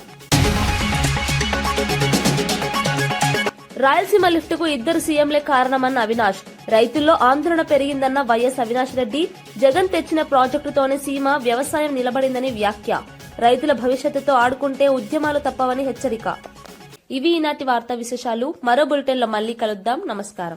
Speaker 1: రాయలసీమ లిఫ్టుకు ఇద్దరు సీఎంలే కారణమన్న అవినాష్. రైతుల్లో ఆందోళన పెరిగిందన్న వైఎస్ అవినాష్ రెడ్డి. జగన్ తెచ్చిన ప్రాజెక్టుతోనే సీమ వ్యవసాయం నిలబడిందని వ్యాఖ్య. రైతుల భవిష్యత్తుతో ఆడుకుంటే ఉద్యమాలు తప్పవని హెచ్చరిక. ఇవి ఈనాటి వార్తా విశేషాలు. మరో బులెటిన్లో మళ్ళీ కలుద్దాం. నమస్కారం.